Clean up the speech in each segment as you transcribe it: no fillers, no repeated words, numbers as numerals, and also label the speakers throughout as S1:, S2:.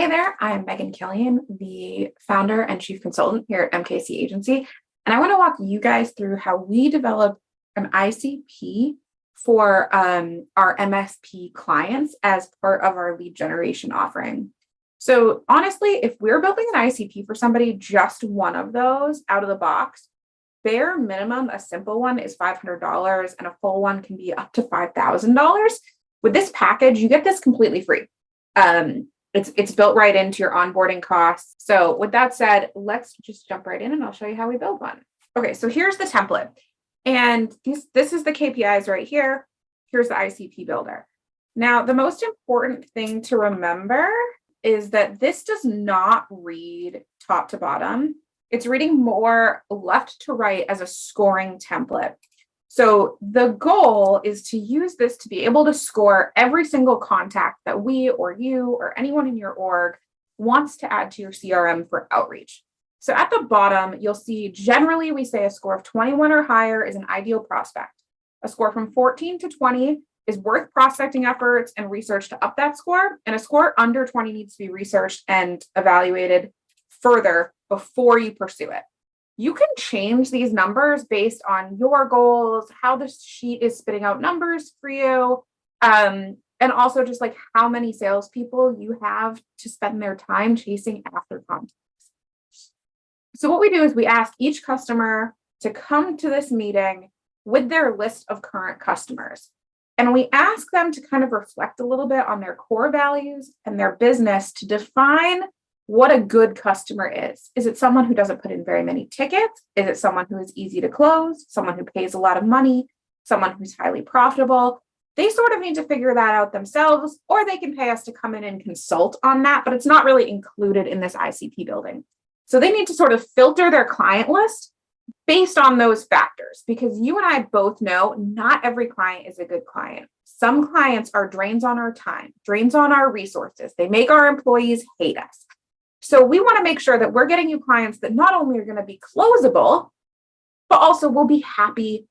S1: Hey there, I'm Megan Killion, the founder and chief consultant here at MKC Agency. And I want to walk you guys through how we develop an ICP for our MSP clients as part of our lead generation offering. So honestly, if we're building an ICP for somebody, just one of those out of the box, bare minimum, a simple one is $500 and a full one can be up to $5,000. With this package, you get this completely free. It's built right into your onboarding costs. So with that said, let's just jump right in and I'll show you how we build one. Okay, so here's the template. And this is the KPIs right here. Here's the ICP builder. Now, the most important thing to remember is that this does not read top to bottom. It's reading more left to right as a scoring template. So the goal is to use this to be able to score every single contact that we or you or anyone in your org wants to add to your CRM for outreach. So at the bottom, you'll see generally we say a score of 21 or higher is an ideal prospect. A score from 14 to 20 is worth prospecting efforts and research to up that score. And a score under 20 needs to be researched and evaluated further before you pursue it. You can change these numbers based on your goals, how the sheet is spitting out numbers for you, and also just like how many salespeople you have to spend their time chasing after contacts. So what we do is we ask each customer to come to this meeting with their list of current customers. And we ask them to kind of reflect a little bit on their core values and their business to define what a good customer is. Is it someone who doesn't put in very many tickets? Is it someone who is easy to close? Someone who pays a lot of money? Someone who's highly profitable? They sort of need to figure that out themselves, or they can pay us to come in and consult on that, but it's not really included in this ICP building. So they need to sort of filter their client list based on those factors, because you and I both know not every client is a good client. Some clients are drains on our time, drains on our resources. They make our employees hate us. So we want to make sure that we're getting you clients that not only are going to be closable, but also will be happy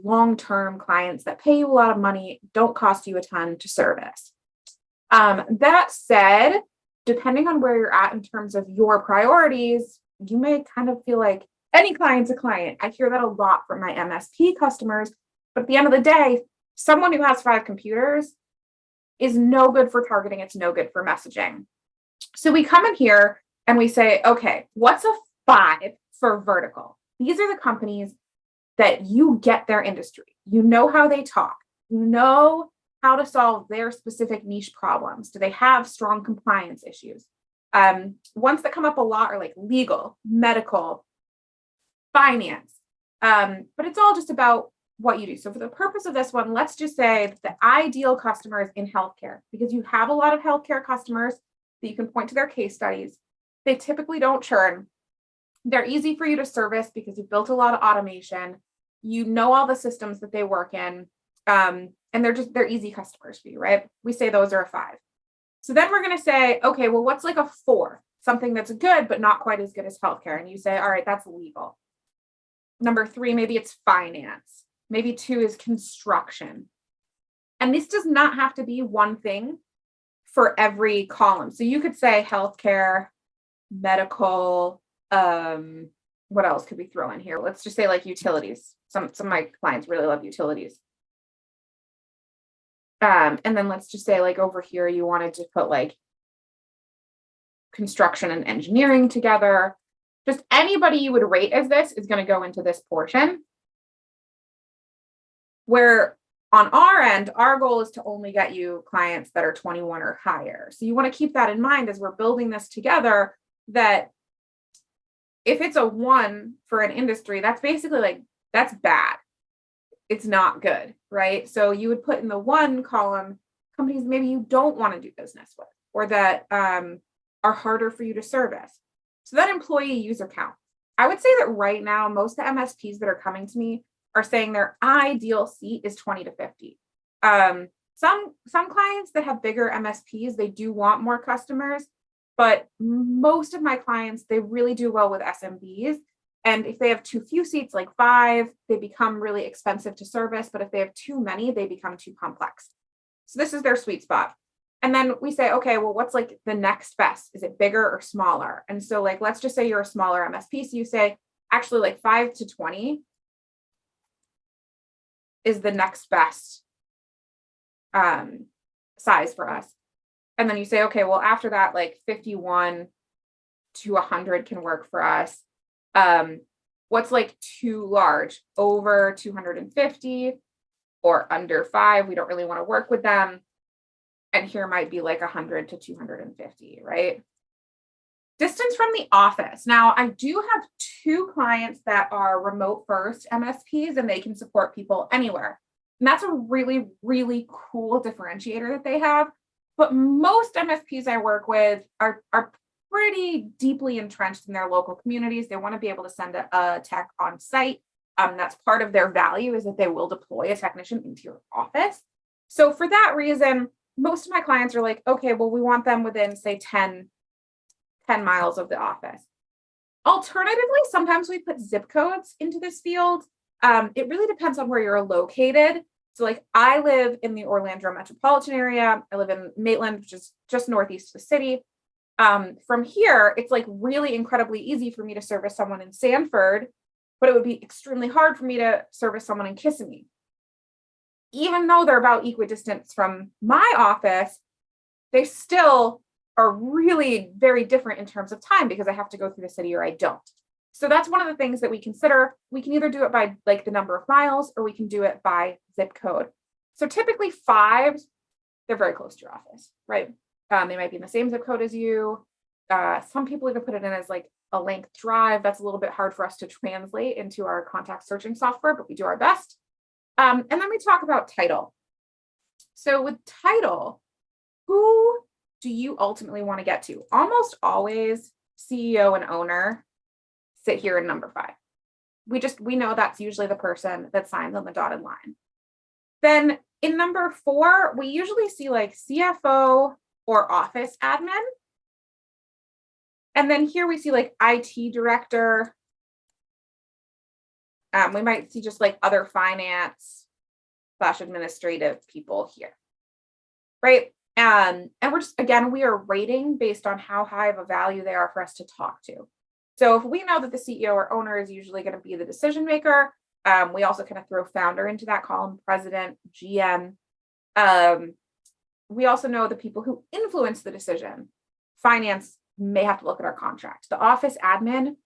S1: long-term clients that pay you a lot of money, don't cost you a ton to service. That said, depending on where you're at in terms of your priorities, you may kind of feel like any client's a client. I hear that a lot from my MSP customers, but at the end of the day, someone who has 5 computers is no good for targeting. It's no good for messaging. So we come in here and we say, okay, what's a 5 for vertical? These are the companies that you get their industry. You know how they talk. You know how to solve their specific niche problems. Do they have strong compliance issues? Ones that come up a lot are like legal, medical, finance. But it's all just about what you do. So for the purpose of this one, let's just say that the ideal customer is in healthcare, because you have a lot of healthcare customers that you can point to their case studies. They typically don't churn. They're easy for you to service because you've built a lot of automation. You know all the systems that they work in, and they're easy customers for you, right? We say those are a 5. So then we're going to say, okay, well, what's like a 4? Something that's good, but not quite as good as healthcare. And you say, all right, that's legal. Number 3, maybe it's finance. Maybe 2 is construction. And this does not have to be one thing for every column. So you could say healthcare, medical, what else could we throw in here? Let's just say like utilities. Some of my clients really love utilities. And then let's just say like over here, you wanted to put like construction and engineering together. Just anybody you would rate as this is going to go into this portion, where on our end, our goal is to only get you clients that are 21 or higher. So you want to keep that in mind as we're building this together, that if it's a 1 for an industry, that's basically like, that's bad. It's not good, right? So you would put in the 1 column companies maybe you don't want to do business with, or that are harder for you to service. So that employee user count. I would say that right now, most of the MSPs that are coming to me are saying their ideal seat is 20 to 50. Some clients that have bigger MSPs, they do want more customers, but most of my clients, they really do well with SMBs. And if they have too few seats, like 5, they become really expensive to service. But if they have too many, they become too complex. So this is their sweet spot. And then we say, okay, well, what's like the next best? Is it bigger or smaller? And so like, let's just say you're a smaller MSP. So you say, actually like 5 to 20 is the next best size for us. And then you say, okay, well, after that, like 51 to 100 can work for us. What's like too large? Over 250 or under 5, we don't really want to work with them. And here might be like 100 to 250, right? Distance from the office. Now, I do have 2 clients that are remote first MSPs, and they can support people anywhere. And that's a really, really cool differentiator that they have. But most MSPs I work with are pretty deeply entrenched in their local communities. They want to be able to send a tech on site. That's part of their value, is that they will deploy a technician into your office. So for that reason, most of my clients are like, okay, well, we want them within, say, 10 miles of the office. Alternatively, sometimes we put zip codes into this field. It really depends on where you're located. So like I live in the Orlando metropolitan area. I live in Maitland, which is just northeast of the city. From here, it's like really incredibly easy for me to service someone in Sanford, but it would be extremely hard for me to service someone in Kissimmee. Even though they're about equidistant from my office, they still are really very different in terms of time because I have to go through the city or I don't. So that's one of the things that we consider. We can either do it by like the number of miles, or we can do it by zip code. So typically 5, they're very close to your office, right? They might be in the same zip code as you. Some people even put it in as like a length drive. That's a little bit hard for us to translate into our contact searching software, but we do our best. And then we talk about title. So with title, who do you ultimately want to get to? Almost always CEO and owner sit here in number 5. We know that's usually the person that signs on the dotted line. Then in number 4, we usually see like CFO or office admin. And then here we see like IT director. We might see just like other finance / administrative people here, right? And we're just, again, we are rating based on how high of a value they are for us to talk to. So if we know that the CEO or owner is usually going to be the decision maker, we also kind of throw founder into that column, president, GM. We also know the people who influence the decision. Finance may have to look at our contracts. The office admin,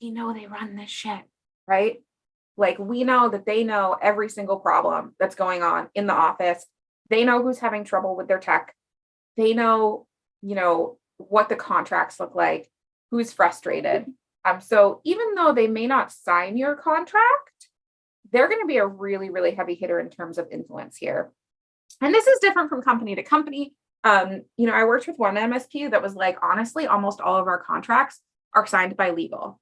S1: they run this shit, right? Like we know that they know every single problem that's going on in the office. They know who's having trouble with their tech. They know, what the contracts look like, who's frustrated. So even though they may not sign your contract, they're going to be a really, really heavy hitter in terms of influence here. And this is different from company to company. I worked with one MSP that was like, honestly, almost all of our contracts are signed by legal.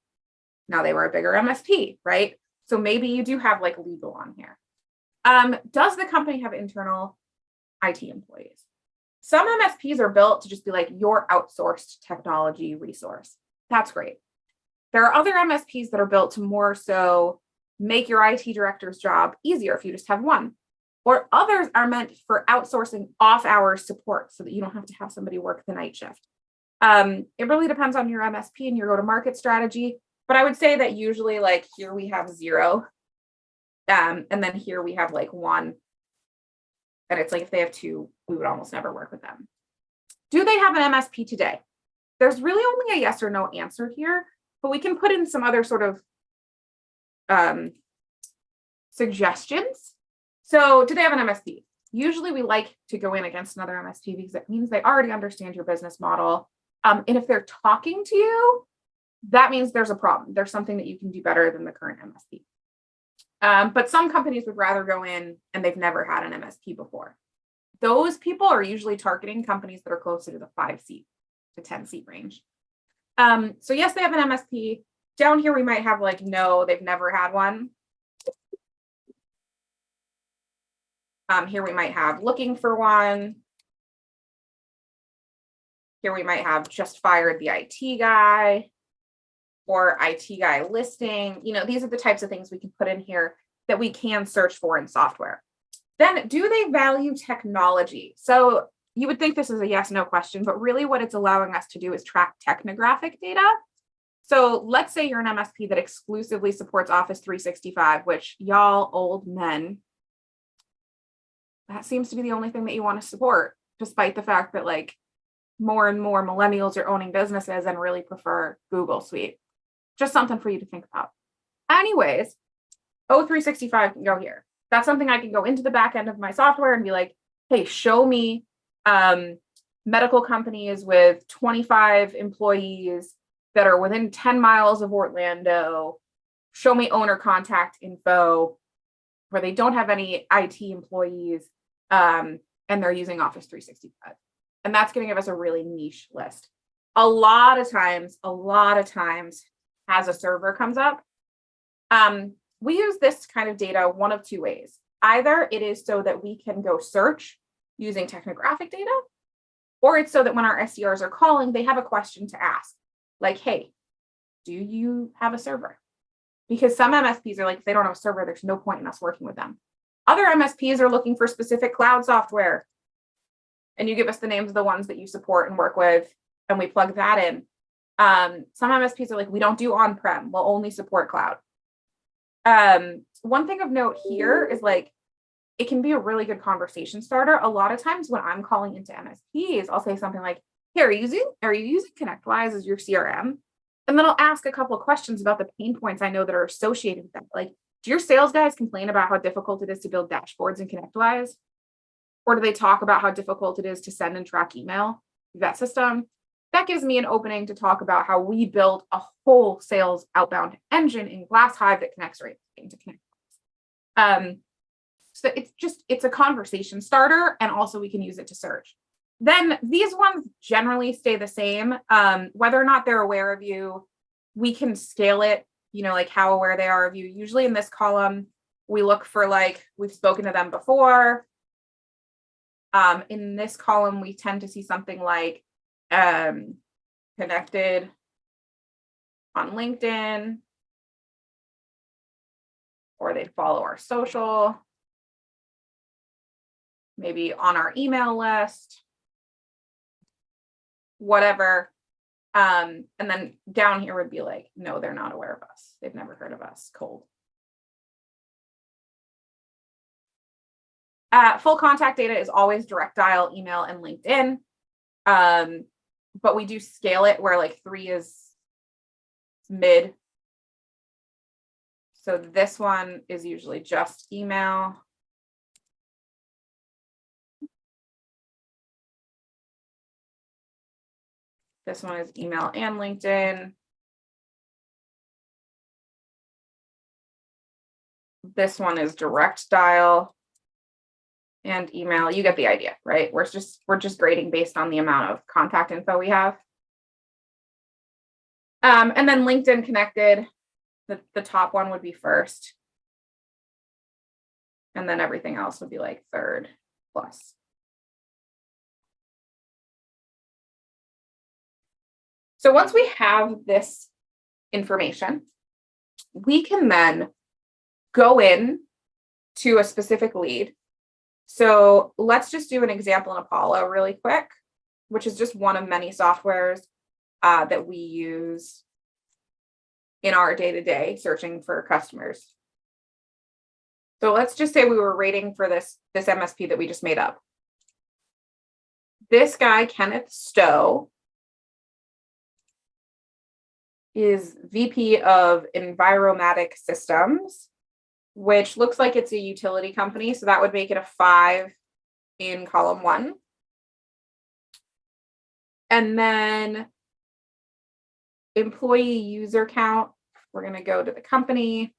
S1: Now they were a bigger MSP, right? So maybe you do have like legal on here. Does the company have internal IT employees? Some MSPs are built to just be like your outsourced technology resource. That's great. There are other MSPs that are built to more so make your IT director's job easier if you just have one. Or others are meant for outsourcing off-hours support so that you don't have to have somebody work the night shift. It really depends on your MSP and your go-to-market strategy. But I would say that usually like here we have 0. And then here we have like 1. And it's like if they have 2, we would almost never work with them. Do they have an MSP today? There's really only a yes or no answer here, but we can put in some other sort of suggestions. So do they have an MSP? Usually we like to go in against another MSP because it means they already understand your business model. And if they're talking to you, that means there's a problem. There's something that you can do better than the current MSP. But some companies would rather go in and they've never had an MSP before. Those people are usually targeting companies that are closer to the 5-seat to 10-seat range. So yes, they have an MSP. Down here, we might have like, no, they've never had one. Here we might have looking for one. Here we might have just fired the IT guy or IT guy listing. These are the types of things we can put in here that we can search for in software. Then do they value technology? So you would think this is a yes, no question, but really what it's allowing us to do is track technographic data. So let's say you're an MSP that exclusively supports Office 365, which y'all old men, that seems to be the only thing that you want to support, despite the fact that like more and more millennials are owning businesses and really prefer Google Suite. Just something for you to think about. Anyways, O365 can go here. That's something I can go into the back end of my software and be like, hey, show me medical companies with 25 employees that are within 10 miles of Orlando. Show me owner contact info where they don't have any IT employees and they're using Office 365. And that's going to give us a really niche list. A lot of times, as a server comes up, we use this kind of data one of two ways. Either it is so that we can go search using technographic data, or it's so that when our SDRs are calling, they have a question to ask. Like, hey, do you have a server? Because some MSPs are like, if they don't have a server, there's no point in us working with them. Other MSPs are looking for specific cloud software. And you give us the names of the ones that you support and work with, and we plug that in. Some MSPs are like, we don't do on-prem, we'll only support cloud. One thing of note here is like, it can be a really good conversation starter. A lot of times when I'm calling into MSPs, I'll say something like, hey, are you using ConnectWise as your CRM? And then I'll ask a couple of questions about the pain points I know that are associated with them. Like, do your sales guys complain about how difficult it is to build dashboards in ConnectWise? Or do they talk about how difficult it is to send and track email through that system? That gives me an opening to talk about how we build a whole sales outbound engine in GlassHive that connects right into ConnectWise. So it's a conversation starter, and also we can use it to search. Then these ones generally stay the same. Whether or not they're aware of you, we can scale it, like how aware they are of you. Usually in this column, we look for like, we've spoken to them before. In this column, we tend to see something like connected on LinkedIn, or they follow our social, maybe on our email list, whatever. And then down here would be like, no, they're not aware of us. They've never heard of us, cold. Full contact data is always direct dial, email, and LinkedIn. But we do scale it where like 3 is mid. So this one is usually just email. This one is email and LinkedIn. This one is direct dial and email. You get the idea, right? We're just grading based on the amount of contact info we have. And then LinkedIn connected, the top one would be first. And then everything else would be like third plus. So once we have this information, we can then go in to a specific lead. So let's just do an example in Apollo really quick, which is just one of many softwares that we use in our day-to-day searching for customers. So let's just say we were rating for this MSP that we just made up. This guy, Kenneth Stowe, is VP of Enviromatic Systems, which looks like it's a utility company. So that would make it a 5 in column 1. And then employee user count, we're going to go to the company.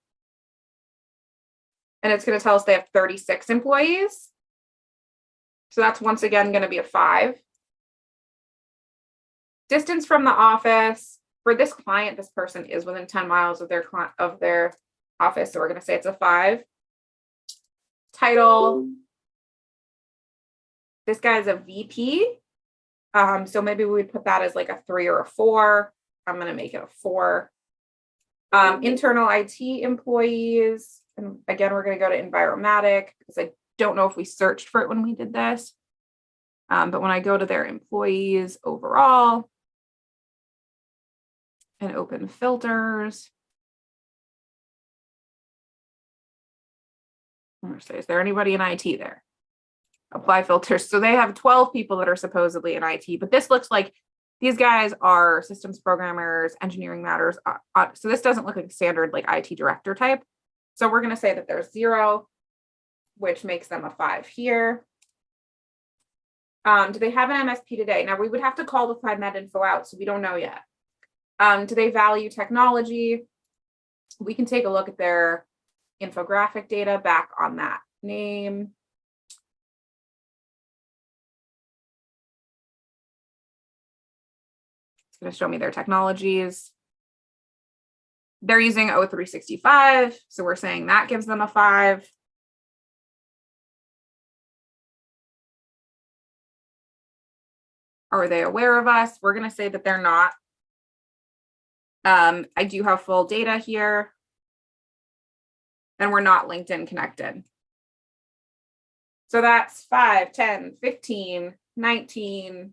S1: And it's going to tell us they have 36 employees. So that's once again going to be a 5. Distance from the office. For this client, this person is within 10 miles of their office. So we're going to say it's a 5. Title. This guy's a VP. So maybe we would put that as like a 3 or a 4. I'm going to make it a 4. Internal IT employees. And again, we're going to go to Enviromatic because I don't know if we searched for it when we did this. But when I go to their employees overall and open filters, I'm going to say, is there anybody in IT there? Apply filters. So they have 12 people that are supposedly in IT, but this looks like these guys are systems programmers, engineering matters. So this doesn't look like a standard like IT director type. So we're going to say that there's 0, which makes them a 5 here. Do they have an MSP today? Now we would have to call to find that info out, so we don't know yet. Do they value technology? We can take a look at their infographic data back on that name. It's going to show me their technologies. They're using O365, so we're saying that gives them a 5. Are they aware of us? We're going to say that they're not. I do have full data here. And we're not LinkedIn connected. So that's 5, 10, 15, 19,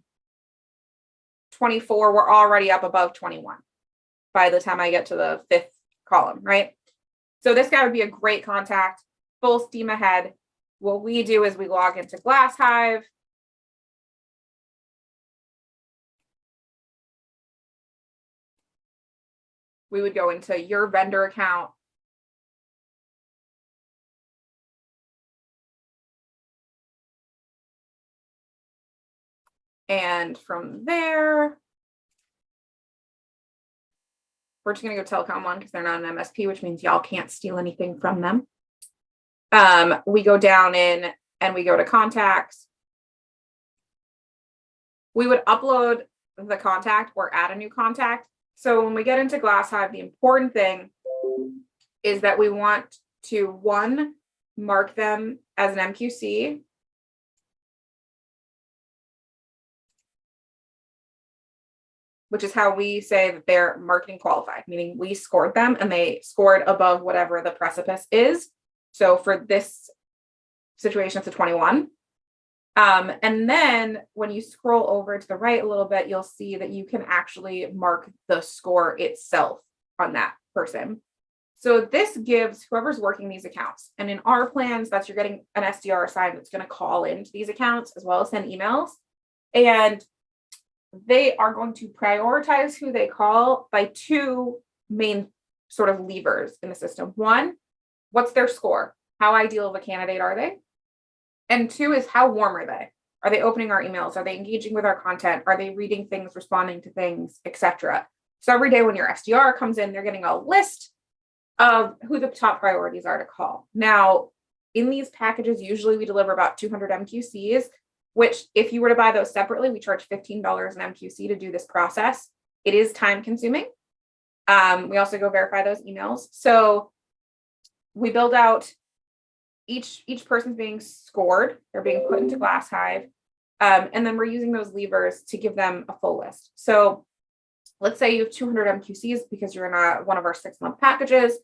S1: 24. We're already up above 21 by the time I get to the 5th column, right? So this guy would be a great contact, full steam ahead. What we do is we log into GlassHive. We would go into your vendor account. And from there, we're just going to go telecom one because they're not an MSP, which means y'all can't steal anything from them. We go down in and we go to contacts. We would upload the contact or add a new contact. So when we get into GlassHive, the important thing is that we want to, 1, mark them as an MQC. Which is how we say that they're marketing qualified, meaning we scored them and they scored above whatever the precipice is. So for this situation, it's a 21. And then when you scroll over to the right a little bit, you'll see that you can actually mark the score itself on that person. So this gives whoever's working these accounts. And in our plans, that's you're getting an SDR assigned that's going to call into these accounts as well as send emails. And they are going to prioritize who they call by 2 main sort of levers in the system. 1, what's their score? How ideal of a candidate are they? And 2 is how warm are they? Are they opening our emails? Are they engaging with our content? Are they reading things, responding to things, etc.? So every day when your SDR comes in, they're getting a list of who the top priorities are to call. Now, in these packages, usually we deliver about 200 MQCs, which if you were to buy those separately, we charge $15 an MQC to do this process. It is time consuming. We also go verify those emails. So we build out each person's being scored. They're being put into GlassHive. And then we're using those levers to give them a full list. So let's say you have 200 MQCs because you're in one of our 6-month packages,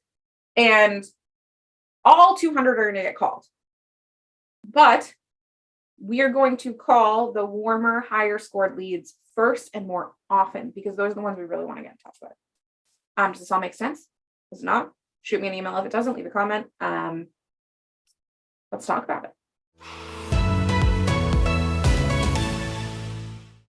S1: and all 200 are going to get called. But we are going to call the warmer, higher scored leads first and more often because those are the ones we really want to get in touch with. Does this all make sense? Does it not? Shoot me an email if it doesn't. Leave a comment. Let's talk about it.